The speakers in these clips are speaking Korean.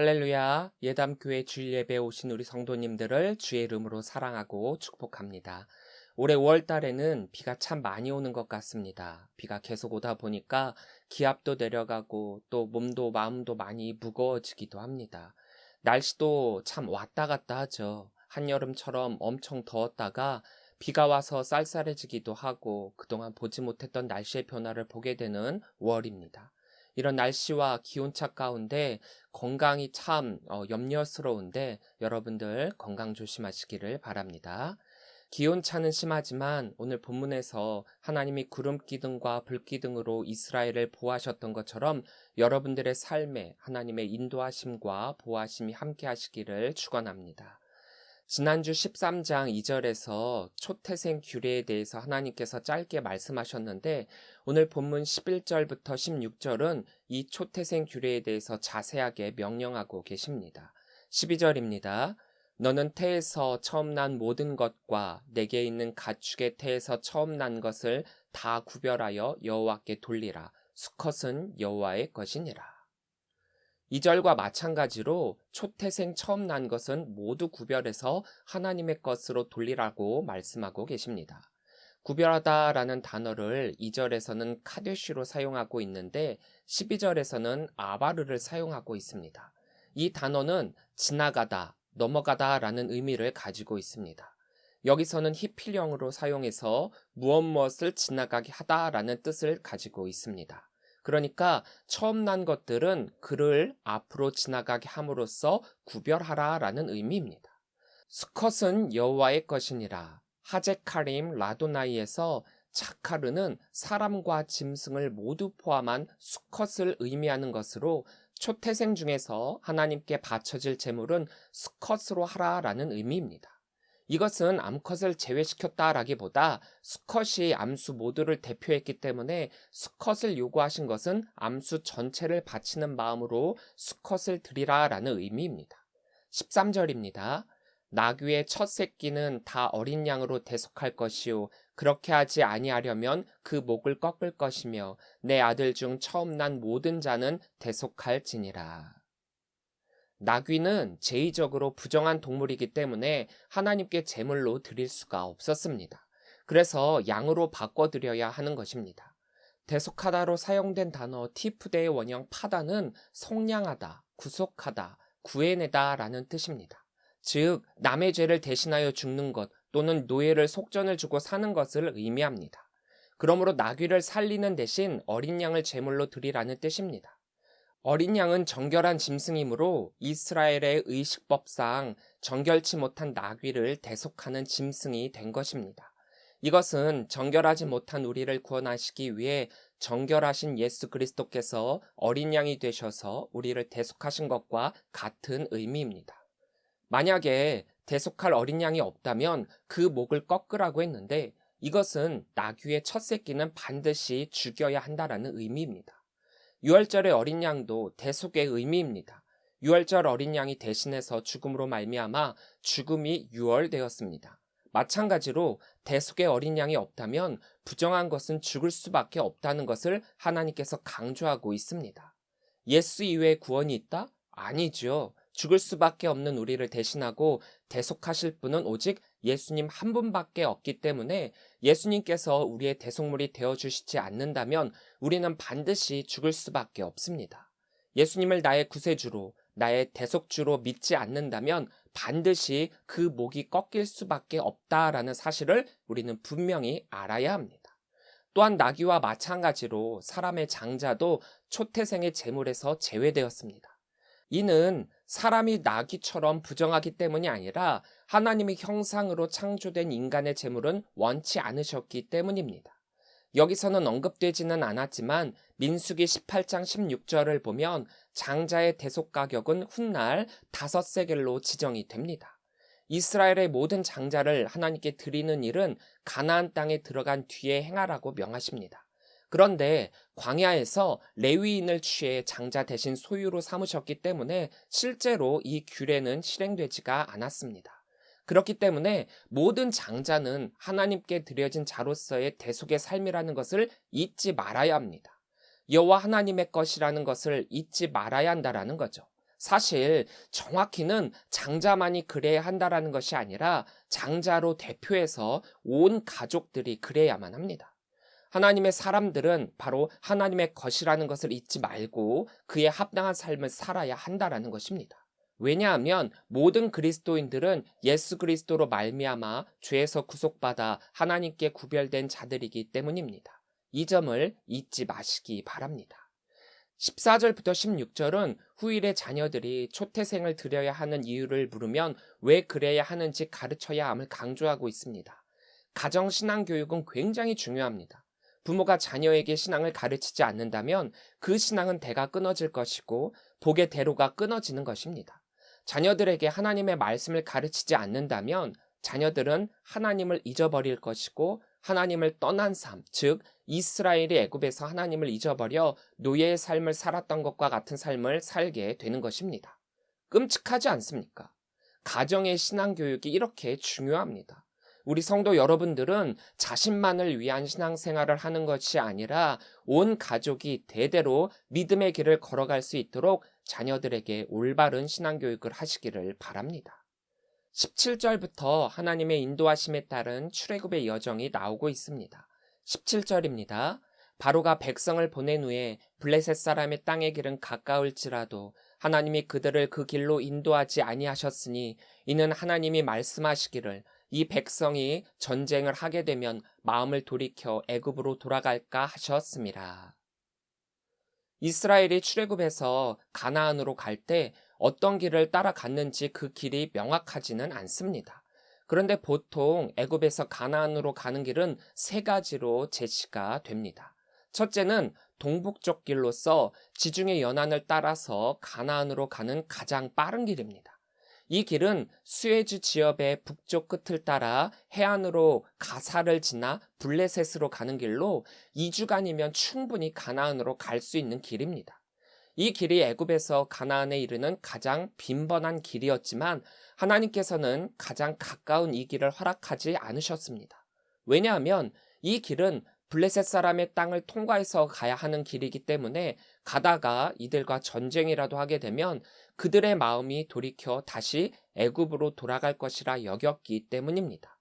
할렐루야, 예담교회 주일 예배에 오신 우리 성도님들을 주의 이름으로 사랑하고 축복합니다. 올해 5월 달에는 비가 참 많이 오는 것 같습니다. 비가 계속 오다 보니까 기압도 내려가고 또 몸도 마음도 많이 무거워지기도 합니다. 날씨도 참 왔다 갔다 하죠. 한여름처럼 엄청 더웠다가 비가 와서 쌀쌀해지기도 하고 그동안 보지 못했던 날씨의 변화를 보게 되는 5월입니다. 이런 날씨와 기온차 가운데 건강이 참 염려스러운데 여러분들 건강 조심하시기를 바랍니다. 기온차는 심하지만 오늘 본문에서 하나님이 구름기둥과 불기둥으로 이스라엘을 보호하셨던 것처럼 여러분들의 삶에 하나님의 인도하심과 보호하심이 함께 하시기를 축원합니다. 지난주 13장 2절에서 초태생 규례에 대해서 하나님께서 짧게 말씀하셨는데 오늘 본문 11절부터 16절은 이 초태생 규례에 대해서 자세하게 명령하고 계십니다. 12절입니다. 너는 태에서 처음 난 모든 것과 내게 있는 가축의 태에서 처음 난 것을 다 구별하여 여호와께 돌리라. 수컷은 여호와의 것이니라. 2절과 마찬가지로 초태생 처음 난 것은 모두 구별해서 하나님의 것으로 돌리라고 말씀하고 계십니다. 구별하다라는 단어를 2절에서는 카데시로 사용하고 있는데 12절에서는 아바르를 사용하고 있습니다. 이 단어는 지나가다, 넘어가다라는 의미를 가지고 있습니다. 여기서는 히필형으로 사용해서 무엇을 지나가게 하다라는 뜻을 가지고 있습니다. 그러니까 처음 난 것들은 그를 앞으로 지나가게 함으로써 구별하라라는 의미입니다. 수컷은 여호와의 것이니라. 하제카림 라도나이에서 차카르는 사람과 짐승을 모두 포함한 수컷을 의미하는 것으로 초태생 중에서 하나님께 바쳐질 제물은 수컷으로 하라라는 의미입니다. 이것은 암컷을 제외시켰다라기보다 수컷이 암수 모두를 대표했기 때문에 수컷을 요구하신 것은 암수 전체를 바치는 마음으로 수컷을 드리라라는 의미입니다. 13절입니다. 나귀의 첫 새끼는 다 어린 양으로 대속할 것이요 그렇게 하지 아니하려면 그 목을 꺾을 것이며 내 아들 중 처음 난 모든 자는 대속할지니라. 나귀는 제의적으로 부정한 동물이기 때문에 하나님께 제물로 드릴 수가 없었습니다. 그래서 양으로 바꿔드려야 하는 것입니다. 대속하다로 사용된 단어 티프데의 원형 파다는 속량하다, 구속하다, 구해내다 라는 뜻입니다. 즉 남의 죄를 대신하여 죽는 것 또는 노예를 속전을 주고 사는 것을 의미합니다. 그러므로 나귀를 살리는 대신 어린 양을 제물로 드리라는 뜻입니다. 어린 양은 정결한 짐승이므로 이스라엘의 의식법상 정결치 못한 나귀를 대속하는 짐승이 된 것입니다. 이것은 정결하지 못한 우리를 구원하시기 위해 정결하신 예수 그리스도께서 어린 양이 되셔서 우리를 대속하신 것과 같은 의미입니다. 만약에 대속할 어린 양이 없다면 그 목을 꺾으라고 했는데 이것은 나귀의 첫 새끼는 반드시 죽여야 한다라는 의미입니다. 유월절의 어린 양도 대속의 의미입니다. 유월절 어린 양이 대신해서 죽음으로 말미암아 죽음이 유월되었습니다. 마찬가지로 대속의 어린 양이 없다면 부정한 것은 죽을 수밖에 없다는 것을 하나님께서 강조하고 있습니다. 예수 이외에 구원이 있다? 아니죠. 죽을 수밖에 없는 우리를 대신하고 대속하실 분은 오직 예수님 한 분밖에 없기 때문에 예수님께서 우리의 대속물이 되어주시지 않는다면 우리는 반드시 죽을 수밖에 없습니다. 예수님을 나의 구세주로, 나의 대속주로 믿지 않는다면 반드시 그 목이 꺾일 수밖에 없다라는 사실을 우리는 분명히 알아야 합니다. 또한 나귀와 마찬가지로 사람의 장자도 초태생의 제물에서 제외되었습니다. 이는 사람이 나귀처럼 부정하기 때문이 아니라 하나님의 형상으로 창조된 인간의 제물은 원치 않으셨기 때문입니다. 여기서는 언급되지는 않았지만 민수기 18장 16절을 보면 장자의 대속 가격은 훗날 5세겔로 지정이 됩니다. 이스라엘의 모든 장자를 하나님께 드리는 일은 가나안 땅에 들어간 뒤에 행하라고 명하십니다. 그런데 광야에서 레위인을 취해 장자 대신 소유로 삼으셨기 때문에 실제로 이 규례는 실행되지가 않았습니다. 그렇기 때문에 모든 장자는 하나님께 드려진 자로서의 대속의 삶이라는 것을 잊지 말아야 합니다. 여호와 하나님의 것이라는 것을 잊지 말아야 한다라는 거죠. 사실 정확히는 장자만이 그래야 한다라는 것이 아니라 장자로 대표해서 온 가족들이 그래야만 합니다. 하나님의 사람들은 바로 하나님의 것이라는 것을 잊지 말고 그에 합당한 삶을 살아야 한다라는 것입니다. 왜냐하면 모든 그리스도인들은 예수 그리스도로 말미암아 죄에서 구속받아 하나님께 구별된 자들이기 때문입니다. 이 점을 잊지 마시기 바랍니다. 14절부터 16절은 후일의 자녀들이 초태생을 드려야 하는 이유를 물으면 왜 그래야 하는지 가르쳐야 함을 강조하고 있습니다. 가정신앙교육은 굉장히 중요합니다. 부모가 자녀에게 신앙을 가르치지 않는다면 그 신앙은 대가 끊어질 것이고 복의 대로가 끊어지는 것입니다. 자녀들에게 하나님의 말씀을 가르치지 않는다면 자녀들은 하나님을 잊어버릴 것이고 하나님을 떠난 삶, 즉 이스라엘이 애굽에서 하나님을 잊어버려 노예의 삶을 살았던 것과 같은 삶을 살게 되는 것입니다. 끔찍하지 않습니까? 가정의 신앙교육이 이렇게 중요합니다. 우리 성도 여러분들은 자신만을 위한 신앙생활을 하는 것이 아니라 온 가족이 대대로 믿음의 길을 걸어갈 수 있도록 자녀들에게 올바른 신앙교육을 하시기를 바랍니다. 17절부터 하나님의 인도하심에 따른 출애굽의 여정이 나오고 있습니다. 17절입니다. 바로가 백성을 보낸 후에 블레셋 사람의 땅의 길은 가까울지라도 하나님이 그들을 그 길로 인도하지 아니하셨으니 이는 하나님이 말씀하시기를 이 백성이 전쟁을 하게 되면 마음을 돌이켜 애굽으로 돌아갈까 하셨습니다. 이스라엘이 출애굽해서 가나안으로 갈 때 어떤 길을 따라갔는지 그 길이 명확하지는 않습니다. 그런데 보통 애굽에서 가나안으로 가는 길은 세 가지로 제시가 됩니다. 첫째는 동북쪽 길로서 지중해 연안을 따라서 가나안으로 가는 가장 빠른 길입니다. 이 길은 수에즈 지역의 북쪽 끝을 따라 해안으로 가사를 지나 블레셋으로 가는 길로 2주간이면 충분히 가나안으로 갈 수 있는 길입니다. 이 길이 애굽에서 가나안에 이르는 가장 빈번한 길이었지만 하나님께서는 가장 가까운 이 길을 허락하지 않으셨습니다. 왜냐하면 이 길은 블레셋 사람의 땅을 통과해서 가야 하는 길이기 때문에 가다가 이들과 전쟁이라도 하게 되면 그들의 마음이 돌이켜 다시 애굽으로 돌아갈 것이라 여겼기 때문입니다.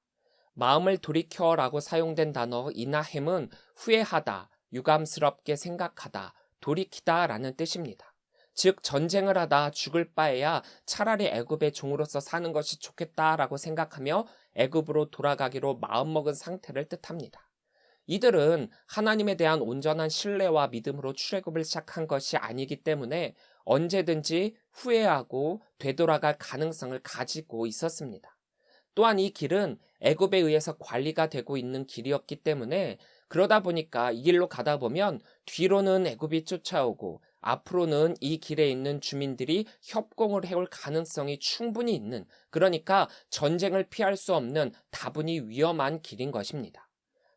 마음을 돌이켜라고 사용된 단어 이나햄은 후회하다, 유감스럽게 생각하다, 돌이키다라는 뜻입니다. 즉 전쟁을 하다 죽을 바에야 차라리 애굽의 종으로서 사는 것이 좋겠다라고 생각하며 애굽으로 돌아가기로 마음먹은 상태를 뜻합니다. 이들은 하나님에 대한 온전한 신뢰와 믿음으로 출애굽을 시작한 것이 아니기 때문에 언제든지 후회하고 되돌아갈 가능성을 가지고 있었습니다. 또한 이 길은 애굽에 의해서 관리가 되고 있는 길이었기 때문에 그러다 보니까 이 길로 가다 보면 뒤로는 애굽이 쫓아오고 앞으로는 이 길에 있는 주민들이 협공을 해올 가능성이 충분히 있는, 그러니까 전쟁을 피할 수 없는 다분히 위험한 길인 것입니다.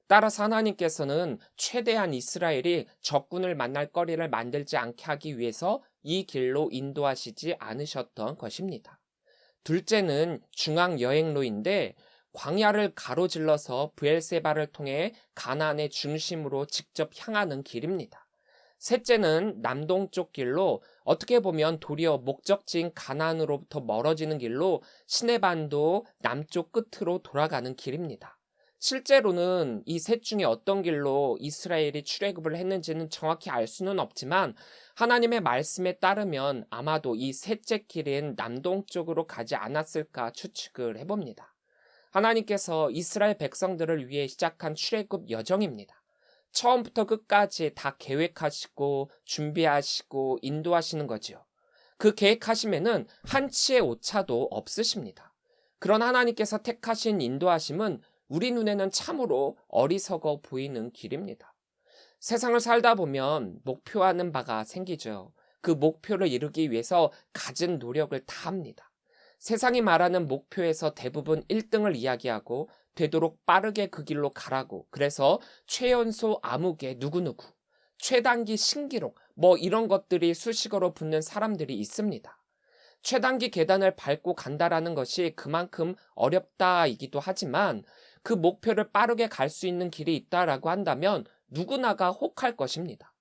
따라서 하나님께서는 최대한 이스라엘이 적군을 만날 거리를 만들지 않게 하기 위해서 이 길로 인도하시지 않으셨던 것입니다. 둘째는 중앙 여행로인데 광야를 가로질러서 브엘세바를 통해 가나안의 중심으로 직접 향하는 길입니다. 셋째는 남동쪽 길로 어떻게 보면 도리어 목적지인 가나안으로부터 멀어지는 길로 시내반도 남쪽 끝으로 돌아가는 길입니다. 실제로는 이 셋 중에 어떤 길로 이스라엘이 출애굽을 했는지는 정확히 알 수는 없지만 하나님의 말씀에 따르면 아마도 이 셋째 길인 남동쪽으로 가지 않았을까 추측을 해봅니다. 하나님께서 이스라엘 백성들을 위해 시작한 출애굽 여정입니다. 처음부터 끝까지 다 계획하시고 준비하시고 인도하시는 거지요. 그 계획하심에는 한치의 오차도 없으십니다. 그런 하나님께서 택하신 인도하심은 우리 눈에는 참으로 어리석어 보이는 길입니다. 세상을 살다 보면 목표하는 바가 생기죠. 그 목표를 이루기 위해서 갖은 노력을 다합니다. 세상이 말하는 목표에서 대부분 1등을 이야기하고 되도록 빠르게 그 길로 가라고, 그래서 최연소 암흑의 누구누구, 최단기 신기록 이런 것들이 수식어로 붙는 사람들이 있습니다. 최단기 계단을 밟고 간다라는 것이 그만큼 어렵다이기도 하지만 그 목표를 빠르게 갈 수 있는 길이 있다라고 한다면 누구나가 혹할 것입니다.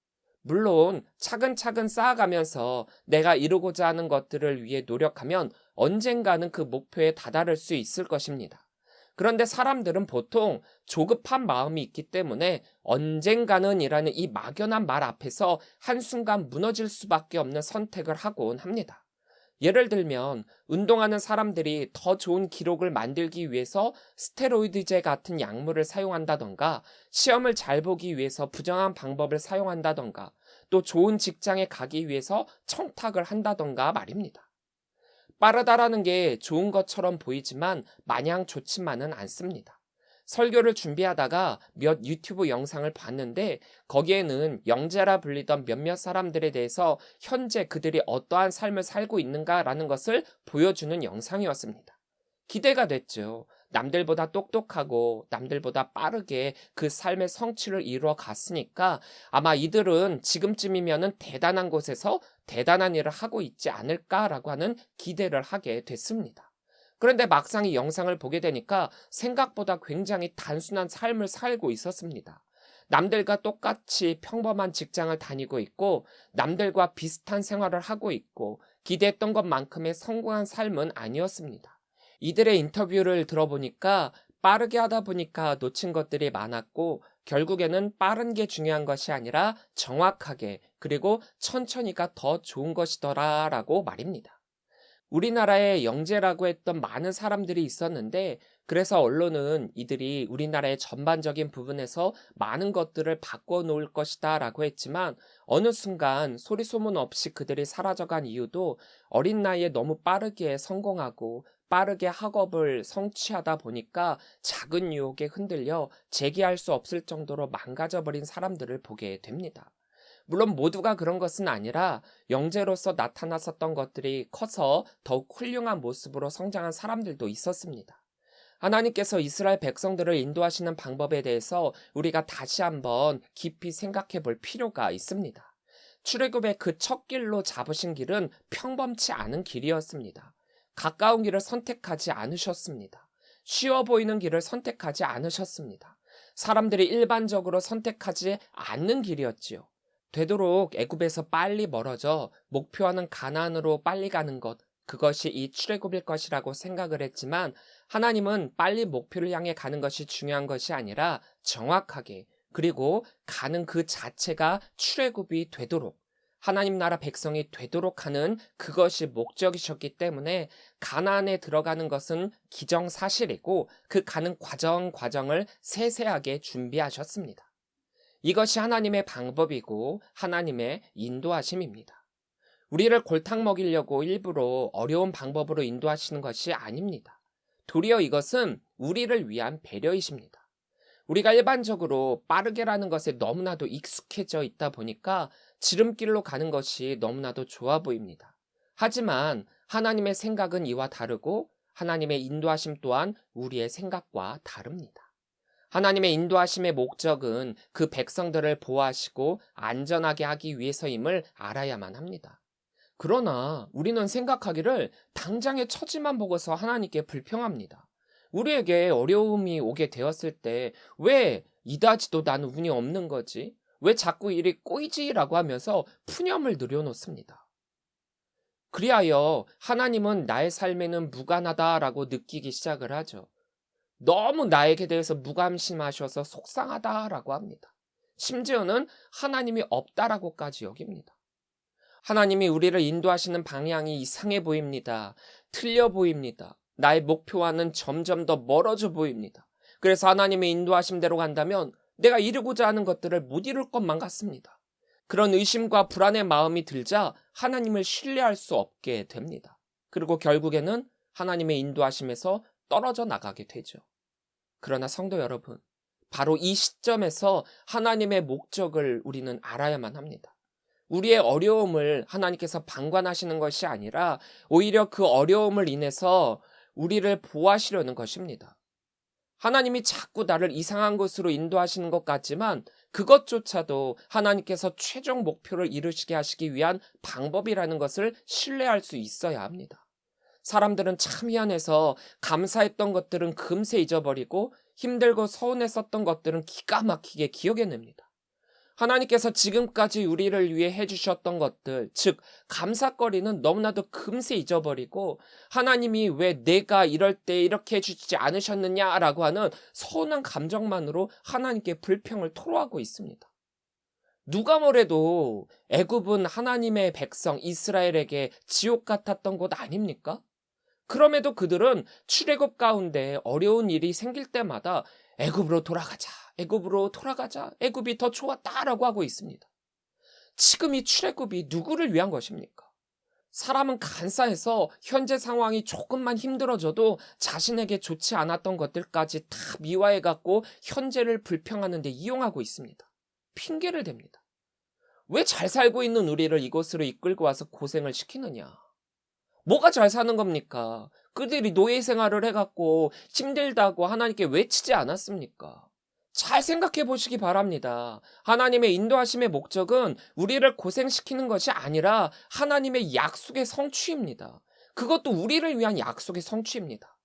물론 차근차근 쌓아가면서 내가 이루고자 하는 것들을 위해 노력하면 언젠가는 그 목표에 다다를 수 있을 것입니다. 그런데 사람들은 보통 조급한 마음이 있기 때문에 언젠가는 이라는 이 막연한 말 앞에서 한순간 무너질 수밖에 없는 선택을 하곤 합니다. 예를 들면 운동하는 사람들이 더 좋은 기록을 만들기 위해서 스테로이드제 같은 약물을 사용한다던가, 시험을 잘 보기 위해서 부정한 방법을 사용한다던가, 또 좋은 직장에 가기 위해서 청탁을 한다던가 말입니다. 빠르다라는 게 좋은 것처럼 보이지만 마냥 좋지만은 않습니다. 설교를 준비하다가 몇 유튜브 영상을 봤는데, 거기에는 영재라 불리던 몇몇 사람들에 대해서 현재 그들이 어떠한 삶을 살고 있는가라는 것을 보여주는 영상이었습니다. 기대가 됐죠. 남들보다 똑똑하고 남들보다 빠르게 그 삶의 성취를 이루어 갔으니까 아마 이들은 지금쯤이면은 대단한 곳에서 대단한 일을 하고 있지 않을까라고 하는 기대를 하게 됐습니다. 그런데 막상 이 영상을 보게 되니까 생각보다 굉장히 단순한 삶을 살고 있었습니다. 남들과 똑같이 평범한 직장을 다니고 있고, 남들과 비슷한 생활을 하고 있고, 기대했던 것만큼의 성공한 삶은 아니었습니다. 이들의 인터뷰를 들어보니까 빠르게 하다 보니까 놓친 것들이 많았고, 결국에는 빠른 게 중요한 것이 아니라 정확하게, 그리고 천천히가 더 좋은 것이더라라고 말입니다. 우리나라에 영재라고 했던 많은 사람들이 있었는데, 그래서 언론은 이들이 우리나라의 전반적인 부분에서 많은 것들을 바꿔놓을 것이다 라고 했지만, 어느 순간 소리소문 없이 그들이 사라져간 이유도 어린 나이에 너무 빠르게 성공하고 빠르게 학업을 성취하다 보니까 작은 유혹에 흔들려 재기할 수 없을 정도로 망가져버린 사람들을 보게 됩니다. 물론 모두가 그런 것은 아니라 영재로서 나타났었던 것들이 커서 더욱 훌륭한 모습으로 성장한 사람들도 있었습니다. 하나님께서 이스라엘 백성들을 인도하시는 방법에 대해서 우리가 다시 한번 깊이 생각해 볼 필요가 있습니다. 출애굽의 그 첫 길로 잡으신 길은 평범치 않은 길이었습니다. 가까운 길을 선택하지 않으셨습니다. 쉬워 보이는 길을 선택하지 않으셨습니다. 사람들이 일반적으로 선택하지 않는 길이었지요. 되도록 애굽에서 빨리 멀어져 목표하는 가나안으로 빨리 가는 것, 그것이 이 출애굽일 것이라고 생각을 했지만, 하나님은 빨리 목표를 향해 가는 것이 중요한 것이 아니라 정확하게, 그리고 가는 그 자체가 출애굽이 되도록, 하나님 나라 백성이 되도록 하는 그것이 목적이셨기 때문에 가나안에 들어가는 것은 기정사실이고, 그 가는 과정을 세세하게 준비하셨습니다. 이것이 하나님의 방법이고 하나님의 인도하심입니다. 우리를 골탕 먹이려고 일부러 어려운 방법으로 인도하시는 것이 아닙니다. 도리어 이것은 우리를 위한 배려이십니다. 우리가 일반적으로 빠르게라는 것에 너무나도 익숙해져 있다 보니까 지름길로 가는 것이 너무나도 좋아 보입니다. 하지만 하나님의 생각은 이와 다르고, 하나님의 인도하심 또한 우리의 생각과 다릅니다. 하나님의 인도하심의 목적은 그 백성들을 보호하시고 안전하게 하기 위해서임을 알아야만 합니다. 그러나 우리는 생각하기를 당장의 처지만 보고서 하나님께 불평합니다. 우리에게 어려움이 오게 되었을 때 왜 이다지도 나는 운이 없는 거지? 왜 자꾸 일이 꼬이지라고 하면서 푸념을 늘여놓습니다. 그리하여 하나님은 나의 삶에는 무관하다라고 느끼기 시작을 하죠. 너무 나에게 대해서 무관심하셔서 속상하다라고 합니다. 심지어는 하나님이 없다라고까지 여깁니다. 하나님이 우리를 인도하시는 방향이 이상해 보입니다. 틀려 보입니다. 나의 목표와는 점점 더 멀어져 보입니다. 그래서 하나님의 인도하심대로 간다면 내가 이루고자 하는 것들을 못 이룰 것만 같습니다. 그런 의심과 불안의 마음이 들자 하나님을 신뢰할 수 없게 됩니다. 그리고 결국에는 하나님의 인도하심에서 떨어져 나가게 되죠. 그러나 성도 여러분, 바로 이 시점에서 하나님의 목적을 우리는 알아야만 합니다. 우리의 어려움을 하나님께서 방관하시는 것이 아니라 오히려 그 어려움을 인해서 우리를 보호하시려는 것입니다. 하나님이 자꾸 나를 이상한 곳으로 인도하시는 것 같지만 그것조차도 하나님께서 최종 목표를 이루시게 하시기 위한 방법이라는 것을 신뢰할 수 있어야 합니다. 사람들은 참 희한해서 감사했던 것들은 금세 잊어버리고 힘들고 서운했었던 것들은 기가 막히게 기억해냅니다. 하나님께서 지금까지 우리를 위해 해주셨던 것들, 즉 감사거리는 너무나도 금세 잊어버리고 하나님이 왜 내가 이럴 때 이렇게 해주지 않으셨느냐라고 하는 서운한 감정만으로 하나님께 불평을 토로하고 있습니다. 누가 뭐래도 애굽은 하나님의 백성 이스라엘에게 지옥 같았던 곳 아닙니까? 그럼에도 그들은 출애굽 가운데 어려운 일이 생길 때마다 애굽으로 돌아가자, 애굽으로 돌아가자, 애굽이 더 좋았다라고 하고 있습니다. 지금 이 출애굽이 누구를 위한 것입니까? 사람은 간사해서 현재 상황이 조금만 힘들어져도 자신에게 좋지 않았던 것들까지 다 미화해갖고 현재를 불평하는 데 이용하고 있습니다. 핑계를 댑니다. 왜 잘 살고 있는 우리를 이곳으로 이끌고 와서 고생을 시키느냐? 뭐가 잘 사는 겁니까? 그들이 노예 생활을 해갖고 힘들다고 하나님께 외치지 않았습니까? 잘 생각해 보시기 바랍니다. 하나님의 인도하심의 목적은 우리를 고생시키는 것이 아니라 하나님의 약속의 성취입니다. 그것도 우리를 위한 약속의 성취입니다.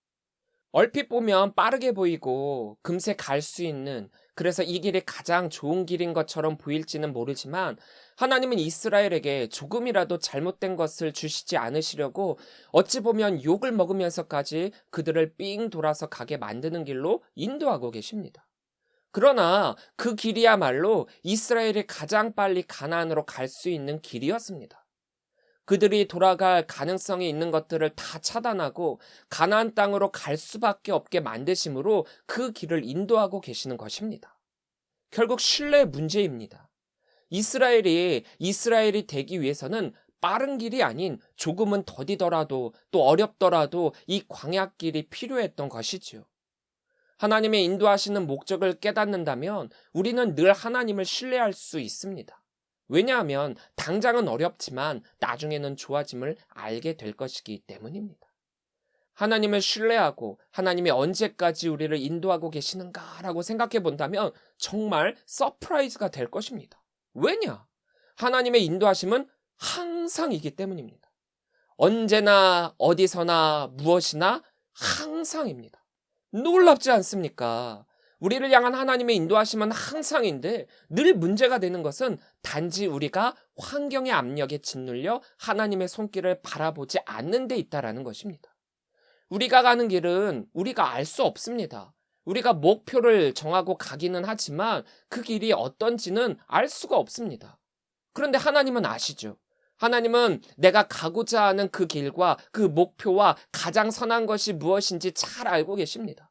얼핏 보면 빠르게 보이고 금세 갈 수 있는, 그래서 이 길이 가장 좋은 길인 것처럼 보일지는 모르지만 하나님은 이스라엘에게 조금이라도 잘못된 것을 주시지 않으시려고 어찌 보면 욕을 먹으면서까지 그들을 삥 돌아서 가게 만드는 길로 인도하고 계십니다. 그러나 그 길이야말로 이스라엘이 가장 빨리 가나안으로 갈 수 있는 길이었습니다. 그들이 돌아갈 가능성이 있는 것들을 다 차단하고 가나안 땅으로 갈 수밖에 없게 만드심으로 그 길을 인도하고 계시는 것입니다. 결국 신뢰의 문제입니다. 이스라엘이 되기 위해서는 빠른 길이 아닌 조금은 더디더라도 또 어렵더라도 이 광야길이 필요했던 것이지요. 하나님의 인도하시는 목적을 깨닫는다면 우리는 늘 하나님을 신뢰할 수 있습니다. 왜냐하면 당장은 어렵지만 나중에는 좋아짐을 알게 될 것이기 때문입니다. 하나님을 신뢰하고 하나님이 언제까지 우리를 인도하고 계시는가라고 생각해 본다면 정말 서프라이즈가 될 것입니다. 왜냐? 하나님의 인도하심은 항상이기 때문입니다. 언제나 어디서나 무엇이나 항상입니다. 놀랍지 않습니까? 우리를 향한 하나님의 인도하심은 항상인데 늘 문제가 되는 것은 단지 우리가 환경의 압력에 짓눌려 하나님의 손길을 바라보지 않는 데 있다라는 것입니다. 우리가 가는 길은 우리가 알 수 없습니다. 우리가 목표를 정하고 가기는 하지만 그 길이 어떤지는 알 수가 없습니다. 그런데 하나님은 아시죠? 하나님은 내가 가고자 하는 그 길과 그 목표와 가장 선한 것이 무엇인지 잘 알고 계십니다.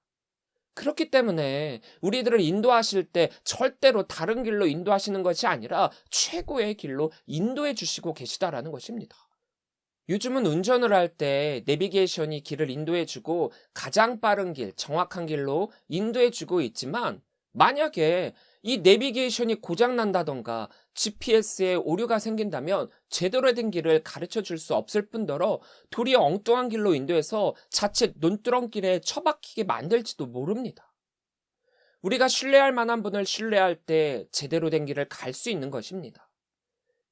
그렇기 때문에 우리들을 인도하실 때 절대로 다른 길로 인도하시는 것이 아니라 최고의 길로 인도해 주시고 계시다라는 것입니다. 요즘은 운전을 할 때 내비게이션이 길을 인도해 주고 가장 빠른 길, 정확한 길로 인도해 주고 있지만 만약에 이 내비게이션이 고장난다던가 GPS에 오류가 생긴다면 제대로 된 길을 가르쳐 줄 수 없을 뿐더러 도리어 엉뚱한 길로 인도해서 자칫 논두렁길에 처박히게 만들지도 모릅니다. 우리가 신뢰할 만한 분을 신뢰할 때 제대로 된 길을 갈 수 있는 것입니다.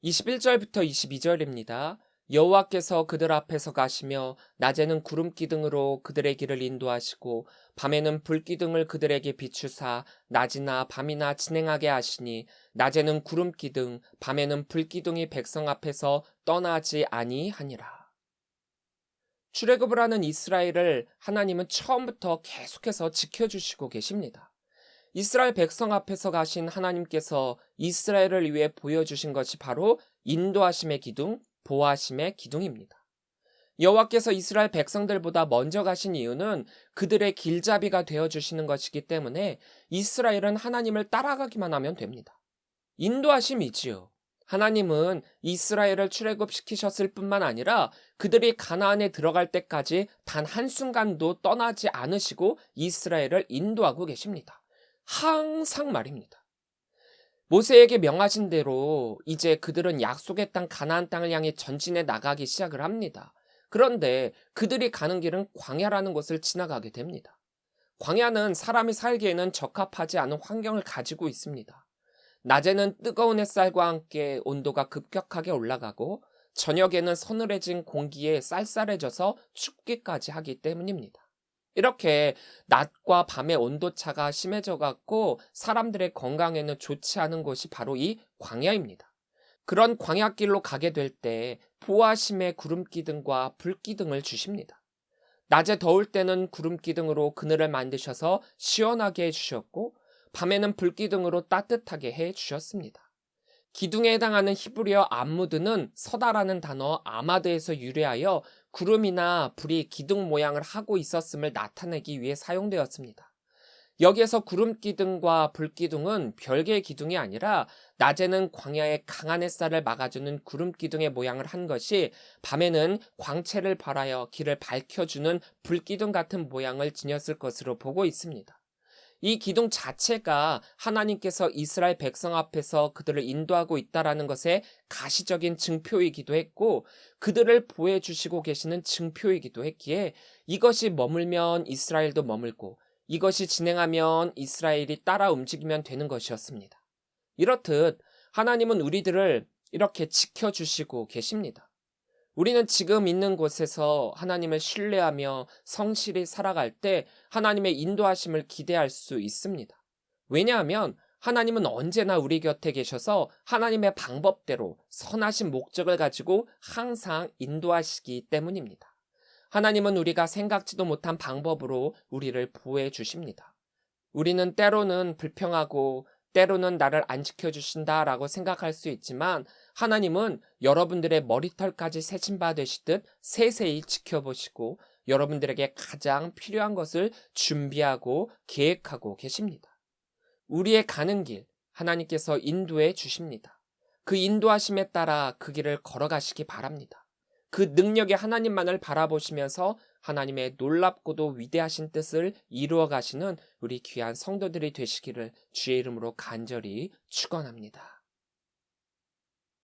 21절부터 22절입니다. 여호와께서 그들 앞에서 가시며 낮에는 구름기둥으로 그들의 길을 인도하시고 밤에는 불기둥을 그들에게 비추사 낮이나 밤이나 진행하게 하시니 낮에는 구름기둥 밤에는 불기둥이 백성 앞에서 떠나지 아니하니라. 출애굽을 하는 이스라엘을 하나님은 처음부터 계속해서 지켜주시고 계십니다. 이스라엘 백성 앞에서 가신 하나님께서 이스라엘을 위해 보여주신 것이 바로 인도하심의 기둥, 보호하심의 기둥입니다. 여호와께서 이스라엘 백성들보다 먼저 가신 이유는 그들의 길잡이가 되어주시는 것이기 때문에 이스라엘은 하나님을 따라가기만 하면 됩니다. 인도하심이지요. 하나님은 이스라엘을 출애굽시키셨을 뿐만 아니라 그들이 가나안에 들어갈 때까지 단 한순간도 떠나지 않으시고 이스라엘을 인도하고 계십니다. 항상 말입니다. 모세에게 명하신 대로 이제 그들은 약속의 땅 가나안 땅을 향해 전진해 나가기 시작을 합니다. 그런데 그들이 가는 길은 광야라는 곳을 지나가게 됩니다. 광야는 사람이 살기에는 적합하지 않은 환경을 가지고 있습니다. 낮에는 뜨거운 햇살과 함께 온도가 급격하게 올라가고 저녁에는 서늘해진 공기에 쌀쌀해져서 춥기까지 하기 때문입니다. 이렇게 낮과 밤의 온도차가 심해져 갖고 사람들의 건강에는 좋지 않은 곳이 바로 이 광야입니다. 그런 광야길로 가게 될 때 보아심의 구름기둥과 불기둥을 주십니다. 낮에 더울 때는 구름기둥으로 그늘을 만드셔서 시원하게 해주셨고, 밤에는 불기둥으로 따뜻하게 해주셨습니다. 기둥에 해당하는 히브리어 암무드는 서다라는 단어 아마드에서 유래하여 구름이나 불이 기둥 모양을 하고 있었음을 나타내기 위해 사용되었습니다. 여기에서 구름기둥과 불기둥은 별개의 기둥이 아니라 낮에는 광야의 강한 햇살을 막아주는 구름기둥의 모양을 한 것이 밤에는 광채를 발하여 길을 밝혀주는 불기둥 같은 모양을 지녔을 것으로 보고 있습니다. 이 기둥 자체가 하나님께서 이스라엘 백성 앞에서 그들을 인도하고 있다라는 것의 가시적인 증표이기도 했고, 그들을 보호해주시고 계시는 증표이기도 했기에 이것이 머물면 이스라엘도 머물고, 이것이 진행하면 이스라엘이 따라 움직이면 되는 것이었습니다. 이렇듯 하나님은 우리들을 이렇게 지켜주시고 계십니다. 우리는 지금 있는 곳에서 하나님을 신뢰하며 성실히 살아갈 때 하나님의 인도하심을 기대할 수 있습니다. 왜냐하면 하나님은 언제나 우리 곁에 계셔서 하나님의 방법대로 선하신 목적을 가지고 항상 인도하시기 때문입니다. 하나님은 우리가 생각지도 못한 방법으로 우리를 보호해 주십니다. 우리는 때로는 불평하고 때로는 나를 안 지켜주신다라고 생각할 수 있지만, 하나님은 여러분들의 머리털까지 세신 바 되시듯 세세히 지켜보시고 여러분들에게 가장 필요한 것을 준비하고 계획하고 계십니다. 우리의 가는 길 하나님께서 인도해 주십니다. 그 인도하심에 따라 그 길을 걸어가시기 바랍니다. 그 능력의 하나님만을 바라보시면서 하나님의 놀랍고도 위대하신 뜻을 이루어 가시는 우리 귀한 성도들이 되시기를 주의 이름으로 간절히 축원합니다.